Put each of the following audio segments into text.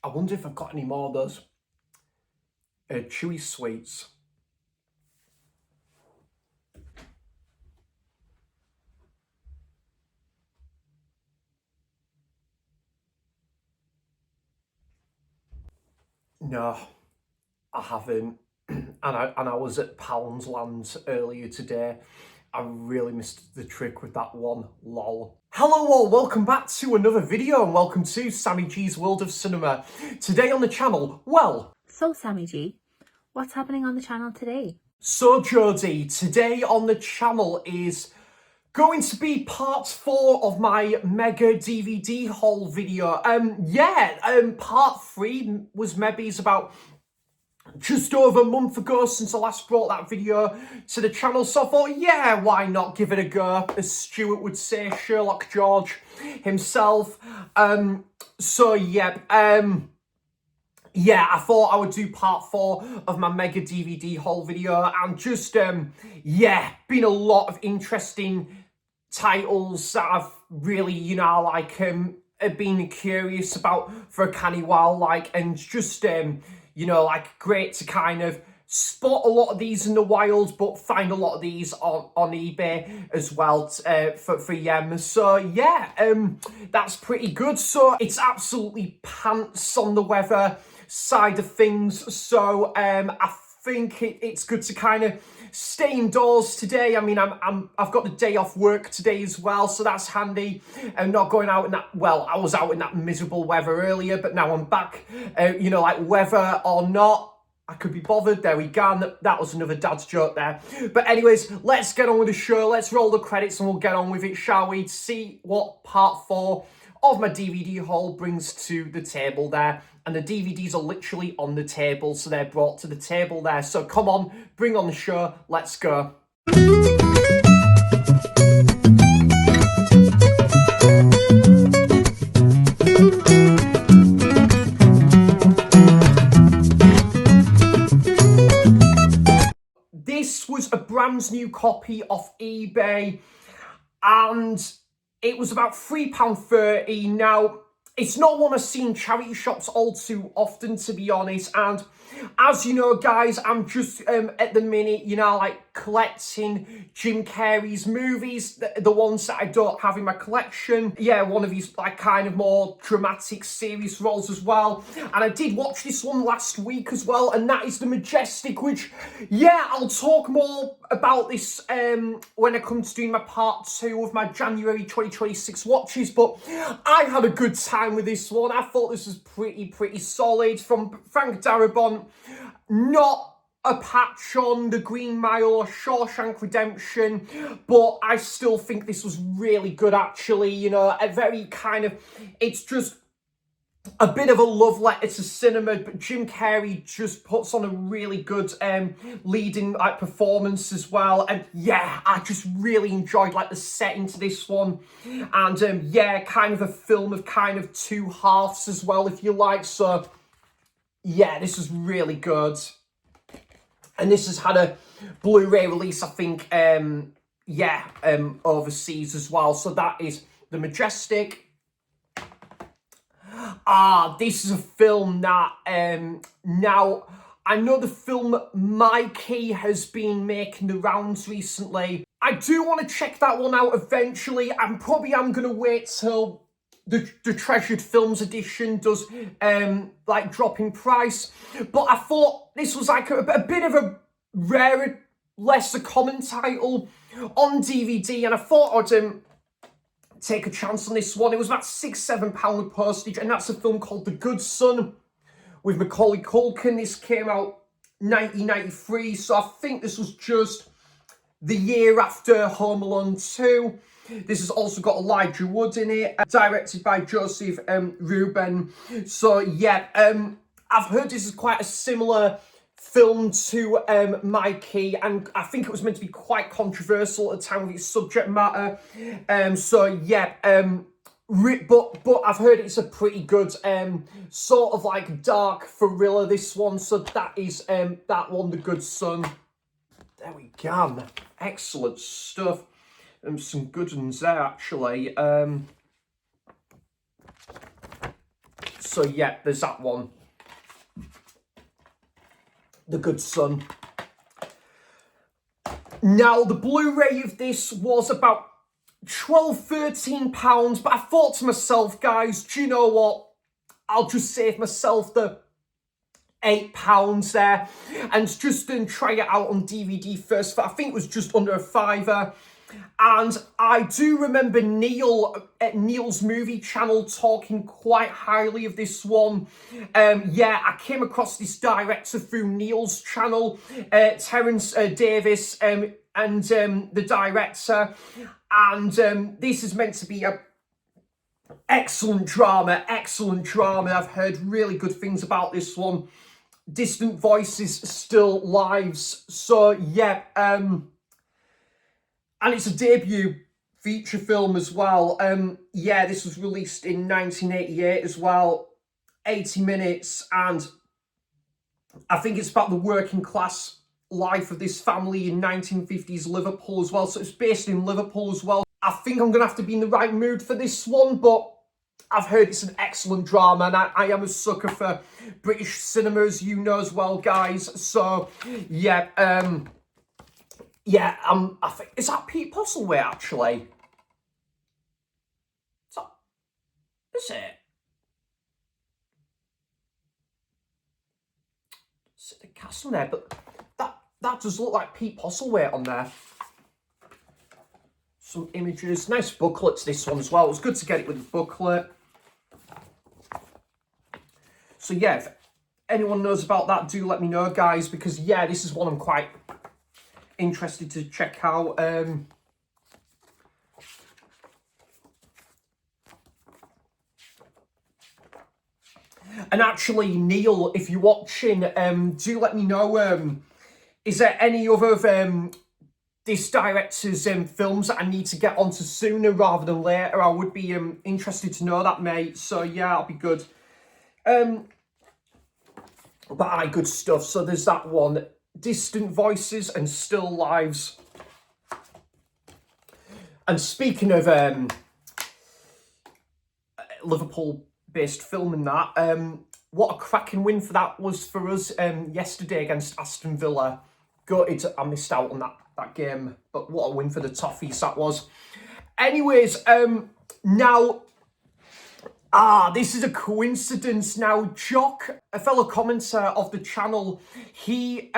I wonder if I've got any more of those chewy sweets. No, I haven't. And I was at Poundsland earlier today. I really missed the trick with that one, lol. Hello all, welcome back to another video and welcome to Sammy G's World of Cinema. Today on the channel, well... So Sammy G, what's happening on the channel today? So Jodie, today on the channel is going to be part 4 of my mega DVD haul video. Part 3 was maybe about just over a month ago since I last brought that video to the channel, so I thought, yeah, why not give it a go, as Stuart would say, Sherlock George himself. I thought I would do part 4 of my mega DVD haul video, and just, been a lot of interesting titles that I've really, been curious about for a canny while, and just, great to kind of spot a lot of these in the wild, but find a lot of these on eBay as well for Yem. So yeah, that's pretty good. So it's absolutely pants on the weather side of things. So I think it's good to kind of stay indoors today. I mean, I've got the day off work today as well, so that's handy. I'm not going out in that, well, I was out in that miserable weather earlier, but now I'm back, weather or not, I could be bothered. There we go. That was another dad's joke there. But anyways, let's get on with the show. Let's roll the credits and we'll get on with it, shall we? See what part 4 of my DVD haul brings to the table there. And the DVDs are literally on the table, so they're brought to the table there. So come on, bring on the show, let's go. This was a brand new copy off eBay, and it was about £3.30. Now, it's not one I've seen charity shops all too often, to be honest. And as you know, guys, I'm just at the minute, collecting Jim Carrey's movies, the ones that I don't have in my collection. Yeah, one of these kind of more dramatic serious roles as well. And I did watch this one last week as well, and that is the Majestic, which, yeah, I'll talk more about this when I come to doing my part 2 of my January 2026 watches. But I had a good time with this one. I thought this was pretty solid from Frank Darabont. Not a patch on The Green Mile or Shawshank Redemption, but I still think this was really good, actually. A very kind of, it's just a bit of a love letter to cinema, but Jim Carrey just puts on a really good leading performance as well. And yeah, I just really enjoyed the setting to this one. And kind of a film of kind of two halves as well, if you like. So yeah, this is really good. And this has had a Blu-ray release, I think, overseas as well. So that is the Majestic. This is a film that, now, I know the film Mikey has been making the rounds recently. I do want to check that one out eventually. I'm going to wait till the Treasured Films edition does, drop in price. But I thought this was a bit of a rarer, lesser common title on DVD, and I thought I'd, take a chance on this one. It was about £6-7 with postage, and that's a film called The Good Son with Macaulay Culkin. This came out 1993, so I think this was just the year after Home Alone 2. This has also got Elijah Wood in it, directed by Joseph Ruben. So yeah, I've heard this is quite a similar film to Mikey, and I think it was meant to be quite controversial at the time with its subject matter. But I've heard it's a pretty good sort of dark thriller, this one. So that is that one, The Good Son. There we go. Excellent stuff. Some good ones there, actually. So yeah, there's that one. The Good Son. Now, the Blu-ray of this was about £12–13, but I thought to myself, guys, do you know what? I'll just save myself the £8 there and just try it out on DVD first. I think it was just under a £5. And I do remember Neil at Neil's Movie Channel talking quite highly of this one. Yeah, I came across this director through Neil's channel, Terence Davis, and the director. And this is meant to be a excellent drama. I've heard really good things about this one. Distant Voices, Still Lives. So yeah, and it's a debut feature film as well. Yeah, this was released in 1988 as well. 80 minutes, and I think it's about the working class life of this family in 1950s Liverpool as well. So it's based in Liverpool as well. I think I'm going to have to be in the right mood for this one, but I've heard it's an excellent drama, and I am a sucker for British cinema, as you know as well, guys. So, yeah, yeah, I think, is that Pete Postlethwaite, actually? Is it? Is it the cast on there? But that does look like Pete Postlethwaite on there. Some images. Nice booklets, this one as well. It was good to get it with the booklet. So yeah, if anyone knows about that, do let me know, guys, because yeah, this is one I'm quite interested to check out. And actually, Neil, if you're watching, do let me know, is there any other of this director's films that I need to get onto sooner rather than later? I would be interested to know that, mate. So yeah, that'll be good. But aye, good stuff. So there's that one. Distant Voices and Still Lives. And speaking of Liverpool-based film and that, what a cracking win for that was for us yesterday against Aston Villa. Gutted I missed out on that game, but what a win for the Toffees that was. Anyways, now... this is a coincidence. Now, Jock, a fellow commenter of the channel, he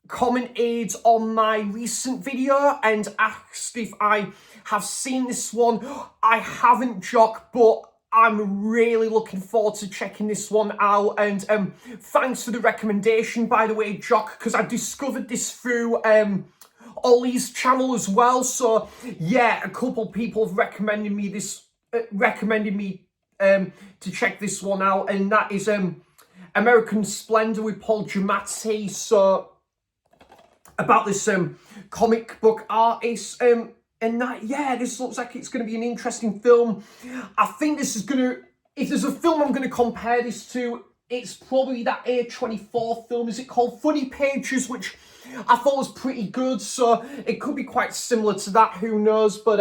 commented on my recent video and asked if I have seen this one. I haven't, Jock, but I'm really looking forward to checking this one out. And thanks for the recommendation, by the way, Jock, because I discovered this through... Ollie's channel as well. So yeah, a couple people have recommended me to check this one out, and that is American Splendor with Paul Giamatti. So about this comic book artist, and that, yeah, this looks like it's going to be an interesting film. I think this is going to, if there's a film I'm going to compare this to, it's probably that A24 film. Is it called Funny Pages, which I thought was pretty good, so it could be quite similar to that, who knows. But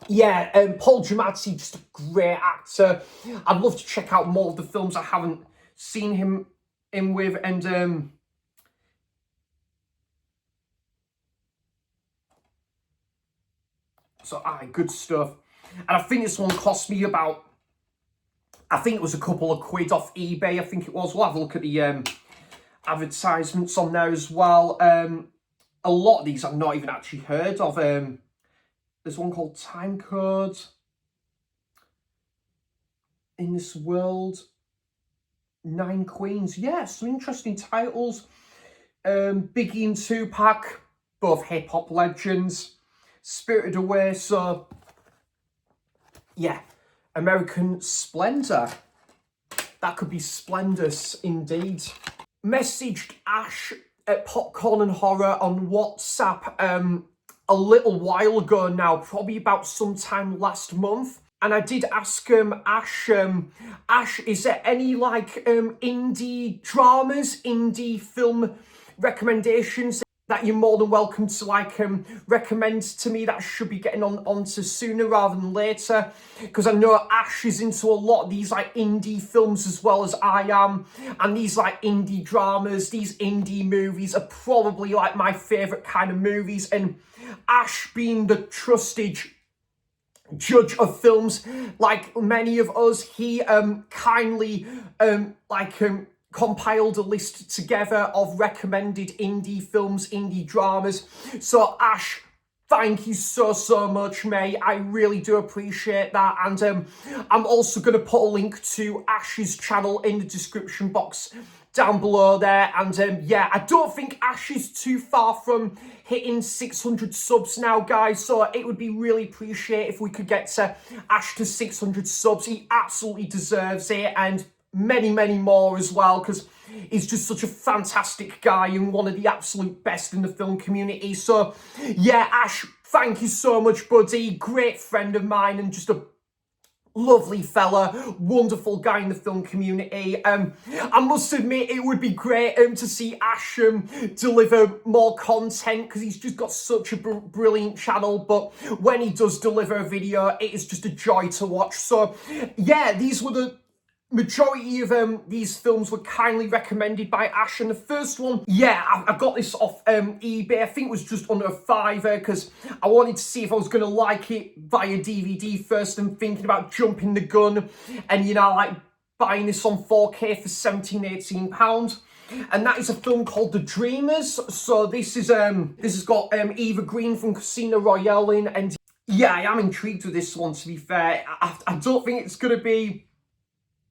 yeah, Paul Giamatti, just a great actor. I'd love to check out more of the films I haven't seen him in with, and so aye, good stuff. And I think this one cost me about, I think it was a couple of quid off eBay, I think it was. We'll have a look at the advertisements on there as well. A lot of these I've not even actually heard of. There's one called Time Code, In This World, Nine Queens. Yeah, some interesting titles. Biggie and Tupac, both hip-hop legends. Spirited Away, so yeah. American Splendor. That could be splendorous indeed. Messaged Ash at Popcorn and Horror on WhatsApp a little while ago now, probably about sometime last month. And I did ask Ash, Ash, is there any like indie dramas, indie film recommendations that you're more than welcome to like recommend to me that I should be getting onto sooner rather than later, because I know Ash is into a lot of these like indie films as well as I am, and these like indie dramas, these indie movies are probably like my favourite kind of movies, and Ash being the trusted judge of films like many of us, he kindly compiled a list together of recommended indie films, indie dramas. So Ash, thank you so much, mate. I really do appreciate that. And I'm also going to put a link to Ash's channel in the description box down below there. And yeah, I don't think Ash is too far from hitting 600 subs now, guys. So it would be really appreciated if we could get to Ash to 600 subs. He absolutely deserves it. And many more as well, because he's just such a fantastic guy and one of the absolute best in the film community. So yeah, Ash, thank you so much, buddy. Great friend of mine and just a lovely fella, wonderful guy in the film community. I must admit, it would be great to see Ash deliver more content, because he's just got such a brilliant channel. But when he does deliver a video, it is just a joy to watch. So yeah, these were the majority of these films were kindly recommended by Ash, and the first one, yeah, I got this off eBay. I think it was just under a £5 because I wanted to see if I was going to like it via DVD first, and thinking about jumping the gun and, you know, like buying this on 4K for £17-18. And that is a film called The Dreamers. So this has got Eva Green from Casino Royale in, and yeah, I am intrigued with this one, to be fair. I don't think it's going to be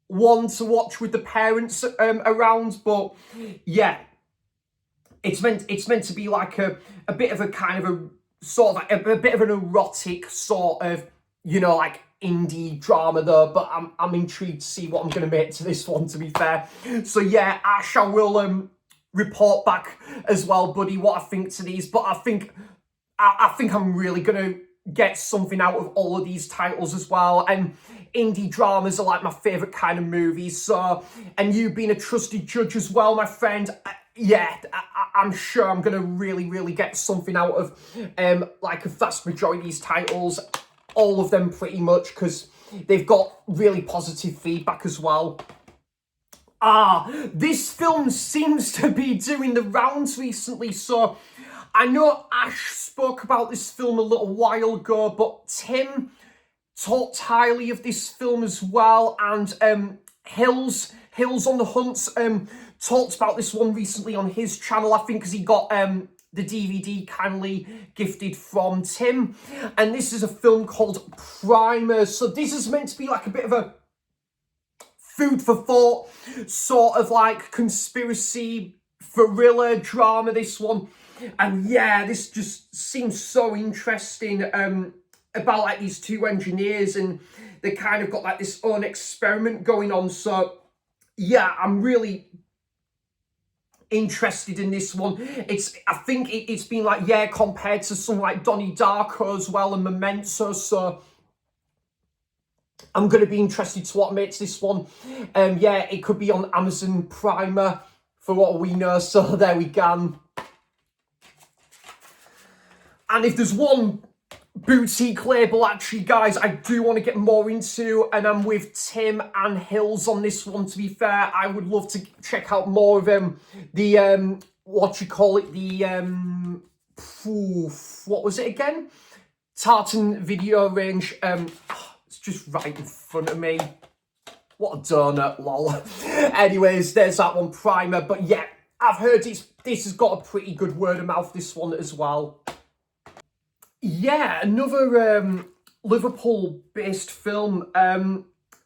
one to watch with the parents around, but yeah, it's meant to be like a bit of a kind of a sort of like a bit of an erotic sort of, you know, like indie drama though. But I'm intrigued to see what I'm going to make to this one, to be fair. So yeah, Ash, I will report back as well, buddy, what I think to these. But I think I'm really going to get something out of all of these titles as well. And indie dramas are like my favourite kind of movies. So, and you being a trusted judge as well, my friend, yeah, I'm sure I'm going to really get something out of like a vast majority of these titles. All of them pretty much, because they've got really positive feedback as well. This film seems to be doing the rounds recently. So I know Ash spoke about this film a little while ago, but Tim talked highly of this film as well, and Hills on the Hunt talked about this one recently on his channel, I think, because he got the DVD kindly gifted from Tim. And this is a film called Primer. So this is meant to be like a bit of a food for thought, sort of like conspiracy thriller drama, this one. And yeah, this just seems so interesting about like these two engineers, and they kind of got like this own experiment going on. So yeah, I'm really interested in this one. I think it's been like, yeah, compared to some like Donnie Darko as well and Memento. So I'm going to be interested to what makes this one. Yeah, it could be on Amazon Primer for what we know. So there we go. And if there's one boutique label, actually, guys, I do want to get more into, and I'm with Tim and Hills on this one, to be fair. I would love to check out more of the, what you call it, the, what was it again? Tartan Video Range. It's just right in front of me. What a donut, lol. Anyways, there's that one, Primer. But yeah, I've heard this has got a pretty good word of mouth, this one as well. Yeah, another Liverpool-based film.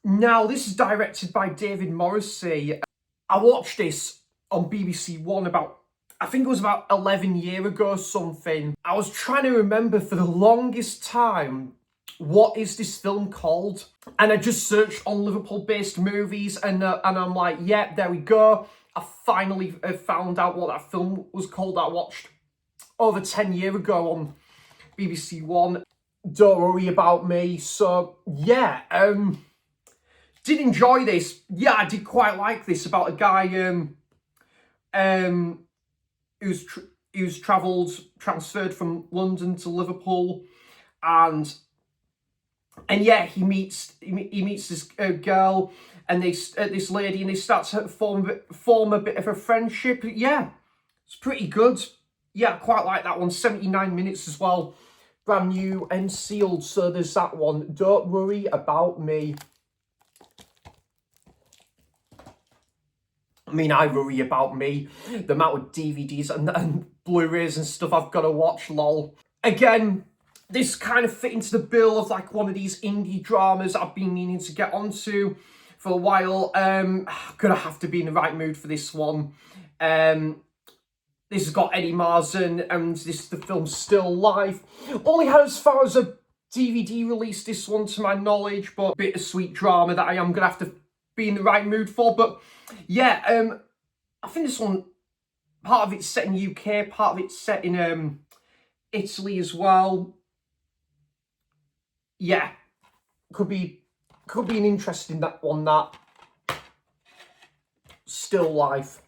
Now, this is directed by David Morrissey. I watched this on BBC One I think it was about 11 years ago or something. I was trying to remember for the longest time, what is this film called? And I just searched on Liverpool-based movies, and I'm like, yeah, there we go. I finally found out what that film was called that I watched over 10 years ago on BBC One. Don't Worry About Me. So yeah, did enjoy this. Yeah, I did quite like this, about a guy who's he was transferred from London to Liverpool, and yeah, he meets this girl and this lady, and they start to form a bit of a friendship. Yeah, it's pretty good. Yeah, I quite like that one. 79 minutes as well. Brand new and sealed. So there's that one. Don't Worry About Me. I mean, I worry about me. The amount of DVDs and Blu-rays and stuff I've got to watch, lol. Again, this kind of fit into the bill of like one of these indie dramas I've been meaning to get onto for a while. I'm gonna have to be in the right mood for this one. This has got Eddie Marsan, and the film's still live. Only had as far as a DVD release, this one, to my knowledge, but bittersweet drama that I am gonna have to be in the right mood for. But yeah, I think this one, part of it's set in UK, part of it's set in Italy as well. Yeah, could be an interesting that one. That still live.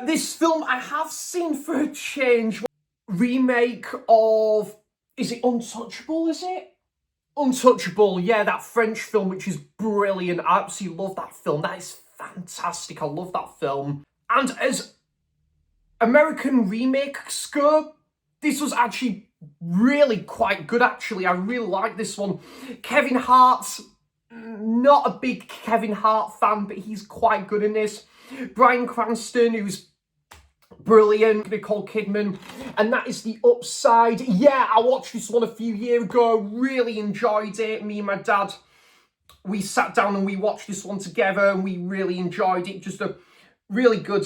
This film I have seen for a change. Remake of, is it Untouchable, is it? Untouchable, yeah, that French film, which is brilliant. I absolutely love that film. That is fantastic. I love that film. And as American remakes go, this was actually really quite good, actually. I really like this one. Kevin Hart, not a big Kevin Hart fan, but he's quite good in this. Bryan Cranston, who's brilliant. Nicole Kidman, and that is The Upside. Yeah, I watched this one a few years ago, really enjoyed it. Me and my dad, we sat down and we watched this one together, and we really enjoyed it. Just a really good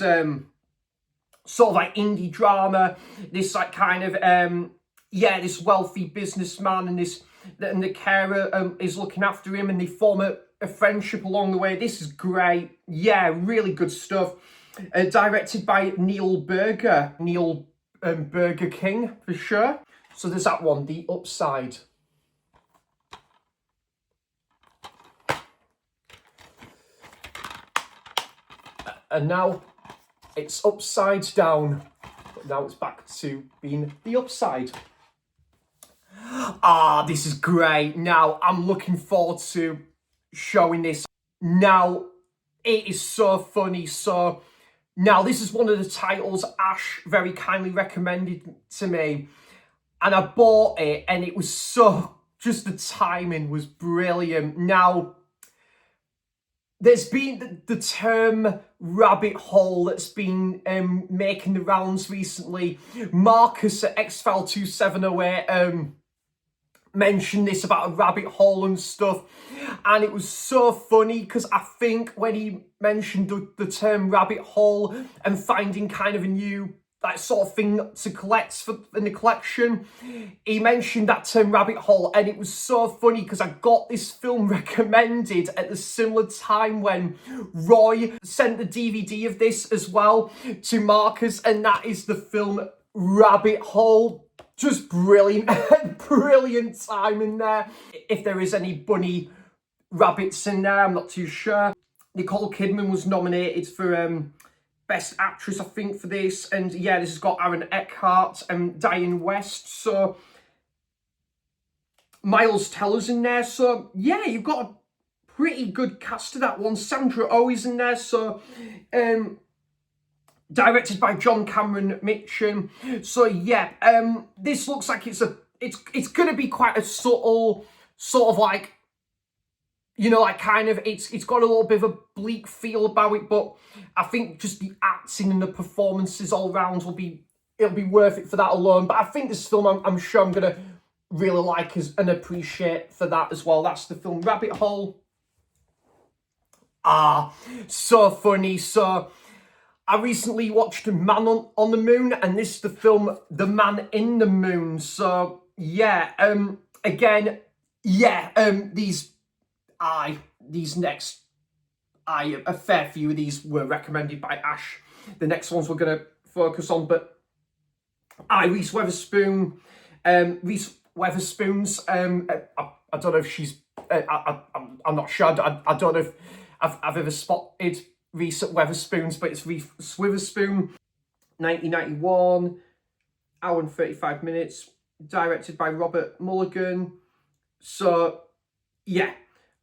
sort of like indie drama. This like kind of yeah, this wealthy businessman and the carer is looking after him, and they form a friendship along the way. This is great. Yeah, really good stuff. Directed by Neil Burger. Burger King, for sure. So there's that one, The Upside. And now it's upside down. But now it's back to being The Upside. Ah, this is great. Now, I'm looking forward to showing this. Now, it is so funny. So, now this is one of the titles Ash very kindly recommended to me. And I bought it, and it was so, just the timing was brilliant. Now, there's been the term rabbit hole that's been making the rounds recently. Marcus at XFile2708 mentioned this about a rabbit hole and stuff, and it was so funny because I think when he mentioned the term rabbit hole and finding kind of a new that sort of thing to collect in the collection, he mentioned that term rabbit hole, and it was so funny because I got this film recommended at the similar time when Roy sent the DVD of this as well to Marcus, and that is the film Rabbit Hole. Just brilliant, brilliant time in there. If there is any bunny rabbits in there, I'm not too sure. Nicole Kidman was nominated for Best Actress, I think, for this. And yeah, this has got Aaron Eckhart and Diane West. So Miles Teller's in there. So yeah, you've got a pretty good cast of that one. Sandra Oh is in there. So directed by John Cameron Mitchum. So yeah, this looks like it's going to be quite a subtle sort of like, you know, like kind of, it's got a little bit of a bleak feel about it, but I think just the acting and the performances all round it'll be worth it for that alone. But I think this film, I'm sure I'm going to really like and appreciate for that as well. That's the film Rabbit Hole. Ah, so funny. So I recently watched Man on the Moon, and this is the film The Man in the Moon. So yeah, again, yeah, a fair few of these were recommended by Ash. The next ones we're gonna focus on, but Reese Witherspoon's. I don't know if she's. I'm not sure. I don't know if I've ever spotted recent Weatherspoons, but it's Reese Witherspoon, 1991, hour and 35 minutes, directed by Robert Mulligan. So, yeah,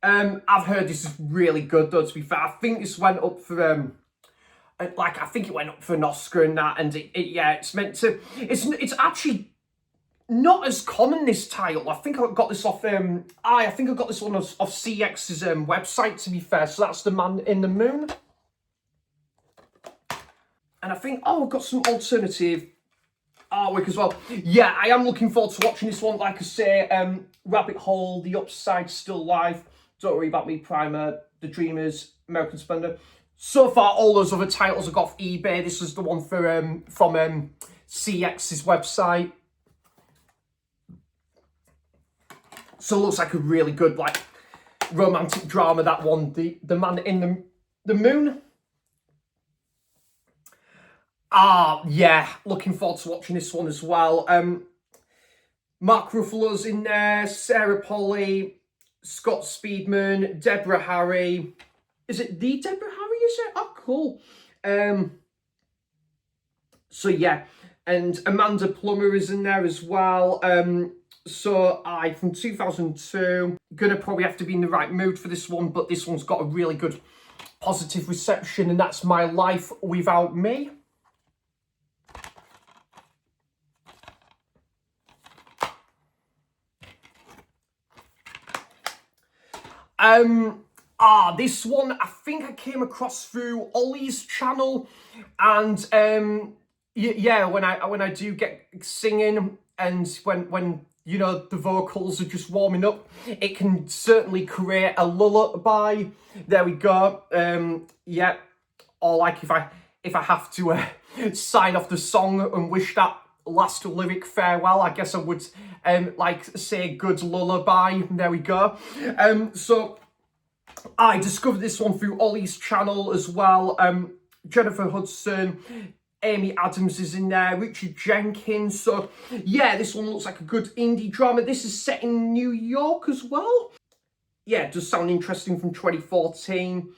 I've heard this is really good though, to be fair. I think this went up for, I think it went up for an Oscar and that, and it's meant to, it's actually not as common, this title. I think I got this off, I think I got this one off CX's website, to be fair. So that's The Man in the Moon. And I think, I've got some alternative artwork as well. Yeah, I am looking forward to watching this one. Like I say, Rabbit Hole, The Upside, Still Life, Don't Worry About Me, Primer, The Dreamers, American Splendor. So far, all those other titles I got off eBay. This was the one for from CX's website. So it looks like a really good, like, romantic drama, that one. The Man in the Moon. Yeah, looking forward to watching this one as well. Mark Ruffalo's in there, Sarah Polley, Scott Speedman, Deborah Harry. Is it the Deborah Harry, is it? Oh, cool. So, yeah, and Amanda Plummer is in there as well. From 2002. Gonna probably have to be in the right mood for this one, but this one's got a really good positive reception, and that's My Life Without Me. This one I think I came across through Ollie's channel, and yeah, when I do get singing, and when you know the vocals are just warming up, it can certainly create a lullaby. There we go. Yeah, or like if I have to sign off the song and wish that last lyric farewell, I guess I would like say good lullaby. There we go. So I discovered this one through Ollie's channel as well. Jennifer Hudson, Amy Adams is in there, Richard Jenkins. So yeah, this one looks like a good indie drama. This is set in New York as well. Yeah, it does sound interesting, from 2014.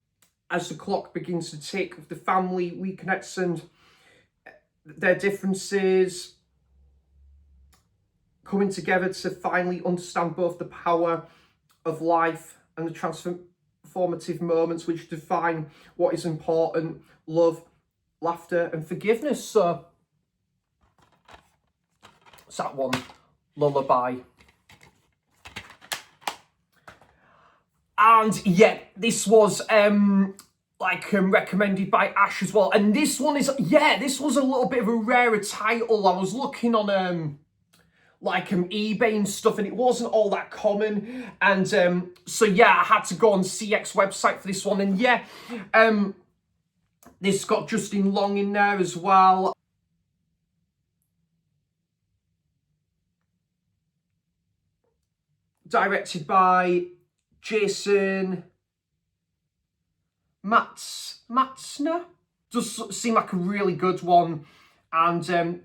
As the clock begins to tick, the family reconnects and their differences coming together to finally understand both the power of life and the transformative moments which define what is important: love, laughter and forgiveness. So it's that one, Lullaby. And yeah, this was recommended by Ash as well. And this one is, yeah, this was a little bit of a rarer title. I was looking on eBay and stuff, and it wasn't all that common. And so yeah, I had to go on CX website for this one. And yeah, this got Justin Long in there as well. Directed by Jason Matzner. Does seem like a really good one. And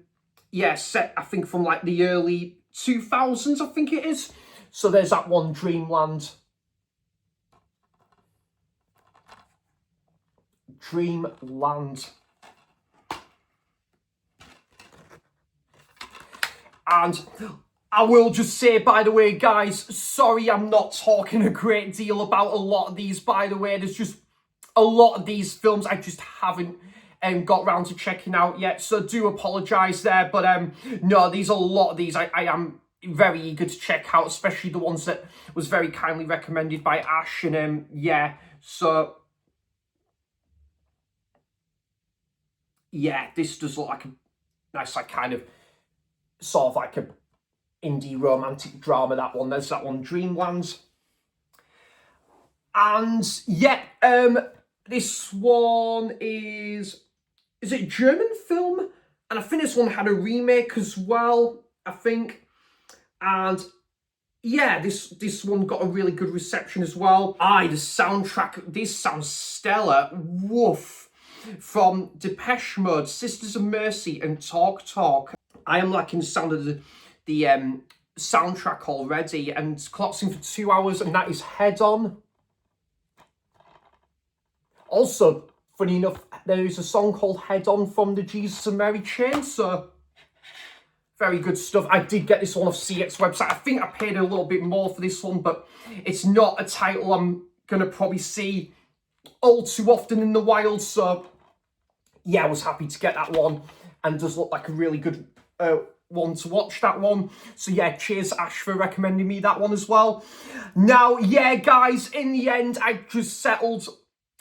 yeah, set I think from like the early 2000s, I think it is. So there's that one, Dreamland. Dreamland. And I will just say, by the way, guys, sorry I'm not talking a great deal about a lot of these, by the way. There's just a lot of these films I just haven't got round to checking out yet, so do apologise there. But no, these are a lot of these I am very eager to check out, especially the ones that was very kindly recommended by Ash. And yeah, so yeah, this does look like a nice, like, kind of sort of like a indie romantic drama, that one. There's that one, Dreamland. And yeah, this one is it a German film? And I think this one had a remake as well, I think. And yeah, this one got a really good reception as well. The soundtrack, this sounds stellar. Woof. From Depeche Mode, Sisters of Mercy and Talk Talk. I am liking the sound of the soundtrack already, and clocks in for 2 hours, and that is Head On. Also, Funny enough, there is a song called Head On from the Jesus and Mary chain, so very good stuff. I did get this one off CX website. I think I paid a little bit more for this one, but it's not a title I'm going to probably see all too often in the wild, so yeah, I was happy to get that one, and does look like a really good one to watch, that one. So yeah, cheers Ash for recommending me that one as well. Now, yeah, guys, in the end, I just settled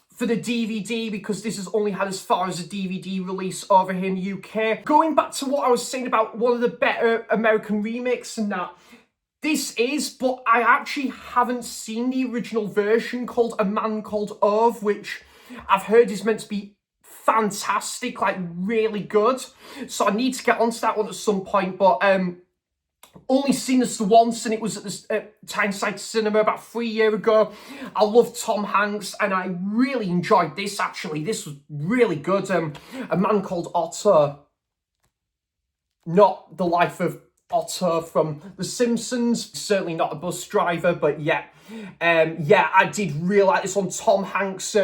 for the DVD because this has only had as far as a DVD release over here in the UK. Going back to what I was saying about one of the better American remakes and that, this is, but I actually haven't seen the original version called A Man Called Otto, which I've heard is meant to be fantastic, like really good. So I need to get onto that one at some point, but only seen this once, and it was at the Tyneside Cinema about 3 years ago. I love Tom Hanks, and I really enjoyed this, actually. This was really good. A Man Called Otto. Not the life of Otto from The Simpsons. Certainly not a bus driver, but yeah. Yeah, I did really like this one. Tom Hanks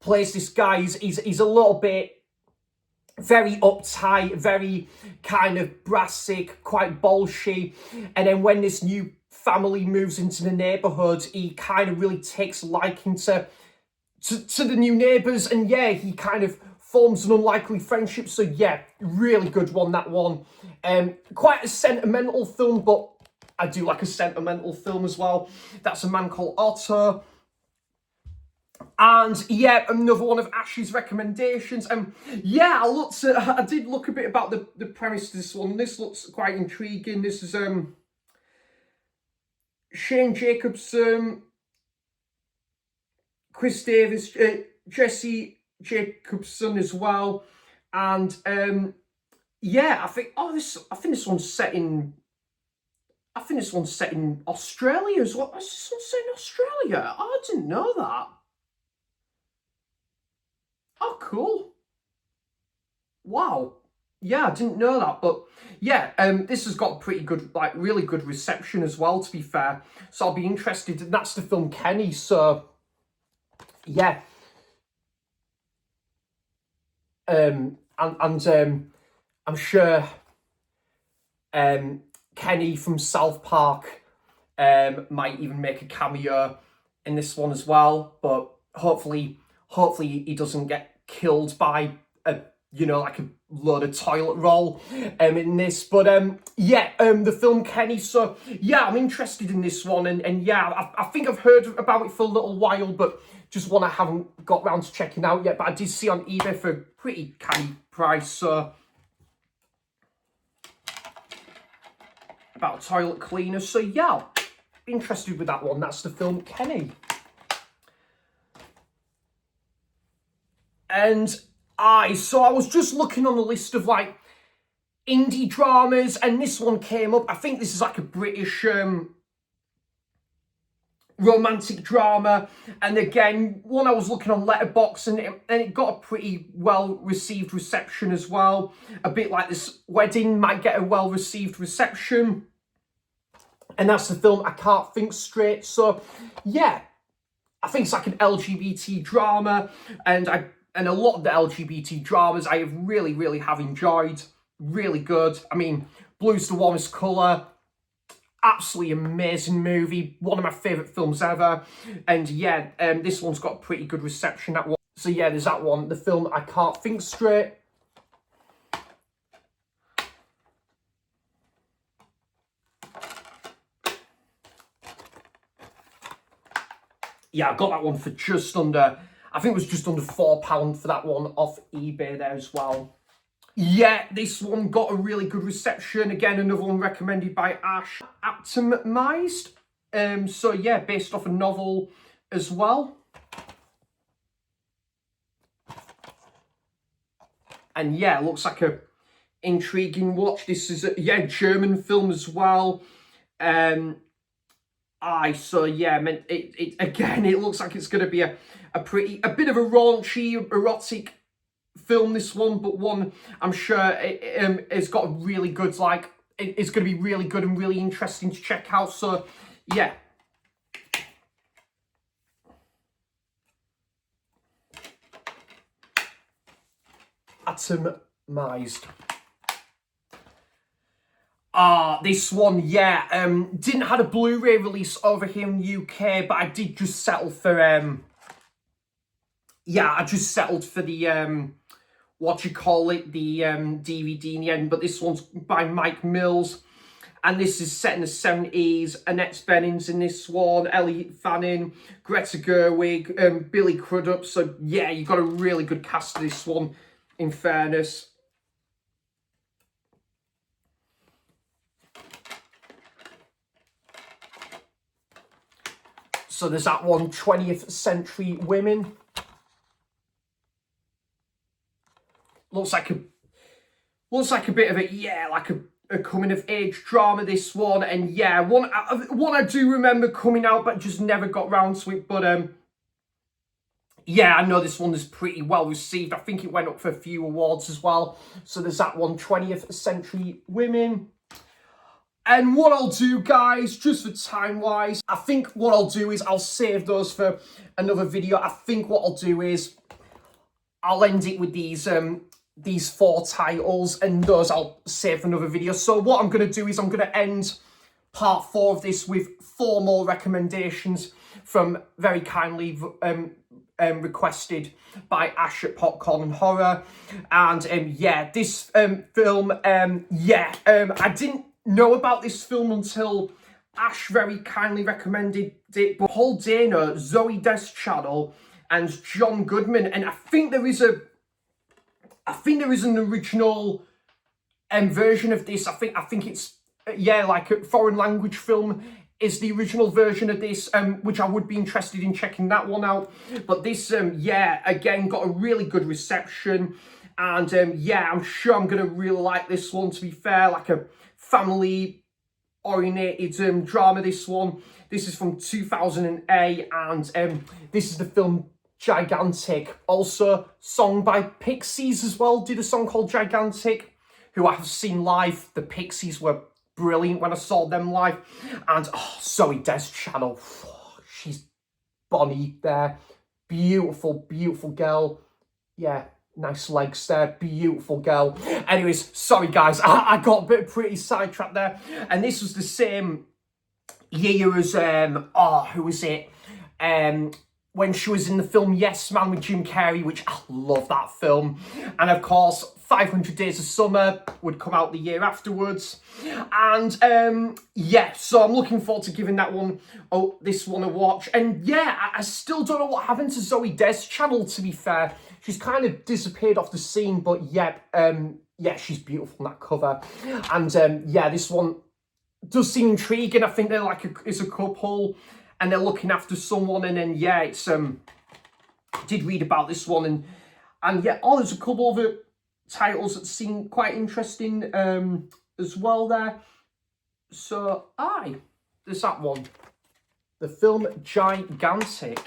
plays this guy. He's a little bit very uptight, very kind of brassic, quite bolshy. And then when this new family moves into the neighbourhood, he kind of really takes liking to the new neighbours. And yeah, he kind of forms an unlikely friendship. So yeah, really good one, that one. Quite a sentimental film, but I do like a sentimental film as well. That's A Man Called Otto. And yeah, another one of Ash's recommendations. Yeah, I did look a bit about the premise of this one. This looks quite intriguing. This is Shane Jacobson, Chris Davis, Jesse Jacobson as well, and yeah, I think this one's set in. I think this one's set in Australia as well. Is this one set in Australia? Oh, I didn't know that. Oh, cool. Wow. Yeah, I didn't know that, but yeah, this has got pretty good, like, really good reception as well, to be fair. So I'll be interested, and that's the film Kenny, so yeah. And I'm sure Kenny from South Park might even make a cameo in this one as well, but hopefully he doesn't get killed by like a load of toilet roll in this. But yeah, the film Kenny. So yeah, I'm interested in this one, and yeah, I think I've heard about it for a little while, but just one I haven't got round to checking out yet. But I did see on eBay for a pretty canny price, so about a toilet cleaner. So yeah, interested with that one. That's the film Kenny. And so I was just looking on the list of like indie dramas, and this one came up. I think this is like a British romantic drama, and again, one I was looking on Letterboxd, and it got a pretty well received reception as well. A bit like This Wedding might get a well received reception, and that's the film I Can't Think Straight. So yeah, I think it's like an LGBT drama, and a lot of the LGBT dramas I have really have enjoyed. Really good. I mean, Blue's the Warmest Colour, absolutely amazing movie, one of my favourite films ever. And yeah, this one's got a pretty good reception, that one. So yeah, there's that one, the film I Can't Think Straight. Yeah, I got that one for just under, I think it was just under £4 for that one off eBay there as well. Yeah, this one got a really good reception. Again, another one recommended by Ash. Optimized. So yeah, based off a novel as well. And yeah, looks like a intriguing watch. This is a German film as well. So yeah, it looks like it's going to be a bit of a raunchy, erotic film, this one, but one I'm sure it's got a really good, like, it's going to be really good and really interesting to check out. So yeah. atomized. This one, yeah, didn't have a Blu-ray release over here in the UK, but I did just settle for, I just settled for the, what you call it, the DVD in the end, but this one's by Mike Mills, and this is set in the 70s. Annette Bening's in this one, Ellie Fanning, Greta Gerwig, Billy Crudup, so yeah, you got a really good cast of this one, in fairness. So there's that one, 20th Century Women. Looks like a bit of a, yeah, like a coming of age drama, this one. And yeah, one I do remember coming out, but just never got round to it. But yeah, I know this one is pretty well received. I think it went up for a few awards as well. So there's that one, 20th Century Women. And what I'll do, guys, just for time-wise, I think what I'll do is I'll save those for another video. I think what I'll do is I'll end it with these 4 titles, and those I'll save for another video. So what I'm going to do is I'm going to end part 4 of this with 4 more recommendations from very kindly requested by Ash at Popcorn and Horror. And yeah, this film, I didn't know about this film until Ash very kindly recommended it. But Paul Dano, Zoe Deschanel, and John Goodman, and I think there is an original version of this. I think it's like a foreign language film is the original version of this, which I would be interested in checking that one out. But this, again, got a really good reception, and I'm sure I'm gonna really like this one. To be fair, like a family-oriented drama. This one. This is from 2008, and this is the film Gigantic. Also, song by Pixies as well. Did a song called Gigantic, who I have seen live. The Pixies were brilliant when I saw them live. And Zoe Deschanel, she's Bonnie there. Beautiful, beautiful girl. Yeah, nice legs there. Beautiful girl. Anyways, sorry guys, I got a bit pretty sidetracked there. And this was the same year as who was it? When she was in the film Yes Man with Jim Carrey, which I love that film. And of course, 500 Days of Summer would come out the year afterwards. And so I'm looking forward to giving this one a watch. And yeah, I still don't know what happened to Zoe Deschanel, to be fair. She's kind of disappeared off the scene, but she's beautiful in that cover. And this one does seem intriguing. I think they're it's a couple, and they're looking after someone, and then it's I did read about this one, and there's a couple of other titles that seem quite interesting as well there. So there's that one, the film Gigantic.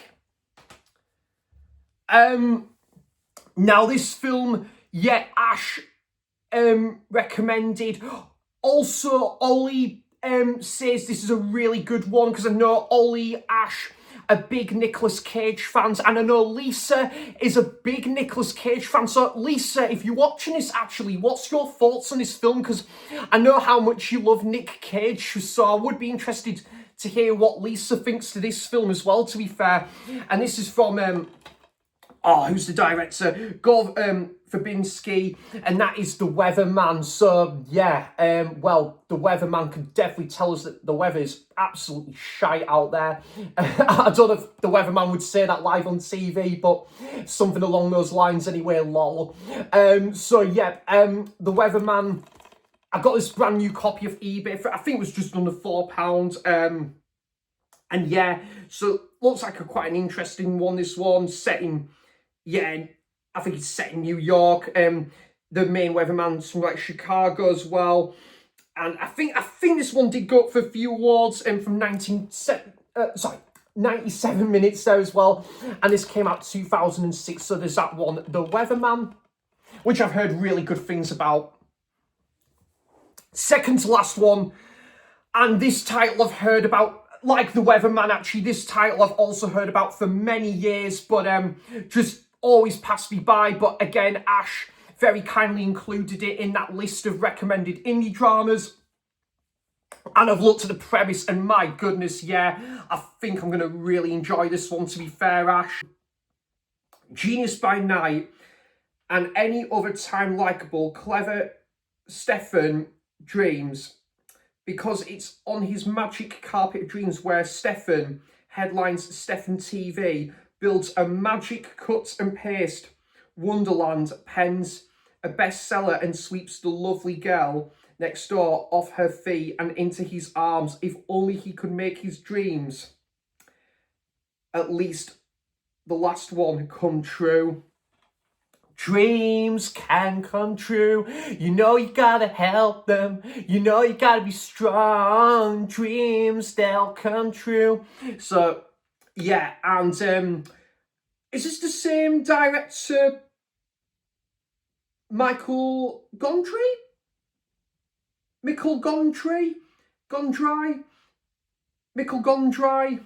Now this film, Ash recommended. Also, Ollie says this is a really good one, because I know Ollie, Ash are big Nicolas Cage fans, and I know Lisa is a big Nicolas Cage fan. So Lisa, if you're watching this, actually, what's your thoughts on this film? Because I know how much you love Nick Cage, so I would be interested to hear what Lisa thinks to this film as well, to be fair. And this is from who's the director? Gov Verbinski, and that is The Weatherman. So the Weatherman can definitely tell us that the weather is absolutely shite out there. I don't know if the Weatherman would say that live on TV, but something along those lines anyway, lol. The Weatherman, I got this brand new copy of eBay for, I think it was just under £4. So looks like quite an interesting one, this one, set in, I think it's set in New York. The main weatherman's from Chicago as well. And I think this one did go up for a few awards from 97 minutes there as well. And this came out 2006. So there's that one, The Weatherman, which I've heard really good things about. Second to last one, and this title I've heard about, like The Weatherman, actually, this title I've also heard about for many years, but just always passed me by. But again, Ash very kindly included it in that list of recommended indie dramas. And I've looked at the premise and my goodness, yeah, I think I'm going to really enjoy this one, to be fair, Ash. Genius by night and any other time likeable, clever Stefan dreams, because it's on his magic carpet of dreams where Stefan headlines Stefan TV, builds a magic cut and paste wonderland, pens a bestseller and sweeps the lovely girl next door off her feet and into his arms. If only he could make his dreams, at least the last one, come true. Dreams can come true. You know you gotta help them. You know you gotta be strong. Dreams, they'll come true. So, yeah, and is this the same director, Michael Gondry? Michael Gondry? Michael Gondry?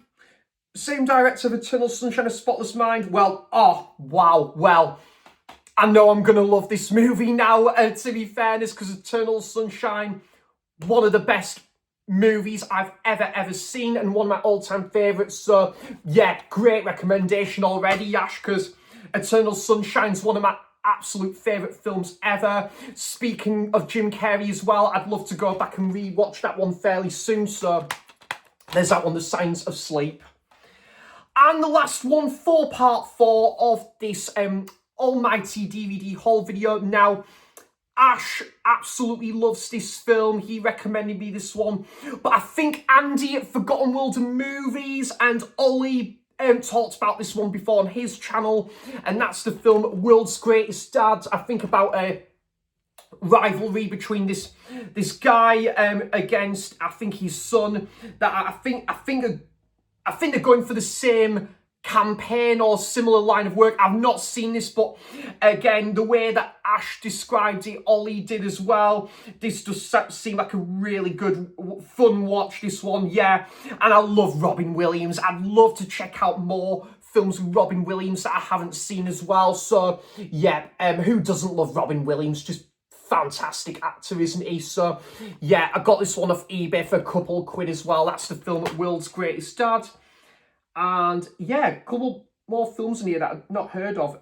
Same director of Eternal Sunshine of a Spotless Mind? Well, oh, wow, well, I know I'm going to love this movie now, to be fairness, because Eternal Sunshine, one of the best movies I've ever seen and one of my all-time favourites. So, yeah, great recommendation already, Ash, because Eternal Sunshine's one of my absolute favourite films ever. Speaking of Jim Carrey as well, I'd love to go back and re-watch that one fairly soon. So, there's that one, The Signs of Sleep. And the last one for part 4 of this almighty DVD haul video. Now, Ash absolutely loves this film. He recommended me this one. But I think Andy at Forgotten World of Movies and Ollie talked about this one before on his channel. And that's the film World's Greatest Dad. I think about a rivalry between this guy against, I think, his son. That I think they're going for the same campaign or similar line of work. I've not seen this, but again, the way that Ash described it, Ollie did as well. This does seem like a really good, fun watch, this one, yeah. And I love Robin Williams. I'd love to check out more films with Robin Williams that I haven't seen as well. So, yeah, who doesn't love Robin Williams? Just fantastic actor, isn't he? So, yeah, I got this one off eBay for a couple of quid as well. That's the film World's Greatest Dad. And, yeah, a couple more films in here that I've not heard of.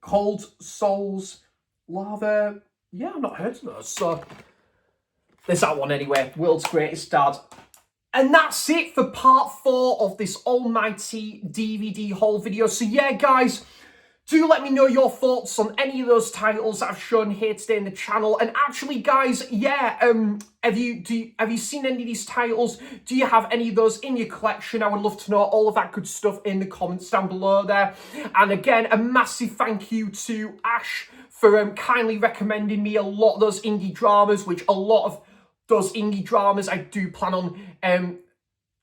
Cold Souls, Lava. Yeah, I've not heard of those. So, there's that one anyway. World's Greatest Dad. And that's it for part 4 of this almighty DVD haul video. So, yeah, guys, do let me know your thoughts on any of those titles that I've shown here today in the channel. And actually, guys, yeah, have you seen any of these titles? Do you have any of those in your collection? I would love to know all of that good stuff in the comments down below there. And again, a massive thank you to Ash for kindly recommending me a lot of those indie dramas, which a lot of those indie dramas I do plan on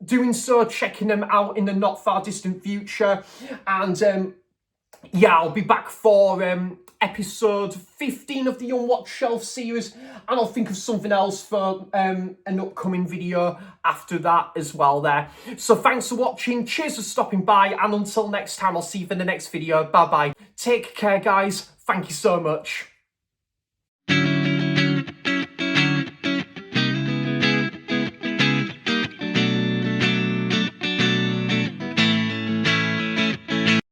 doing so, checking them out in the not far distant future. And yeah, I'll be back for episode 15 of the Unwatched Shelf series, and I'll think of something else for an upcoming video after that as well there. So thanks for watching, cheers for stopping by, and until next time, I'll see you for the next video. Bye-bye. Take care, guys. Thank you so much.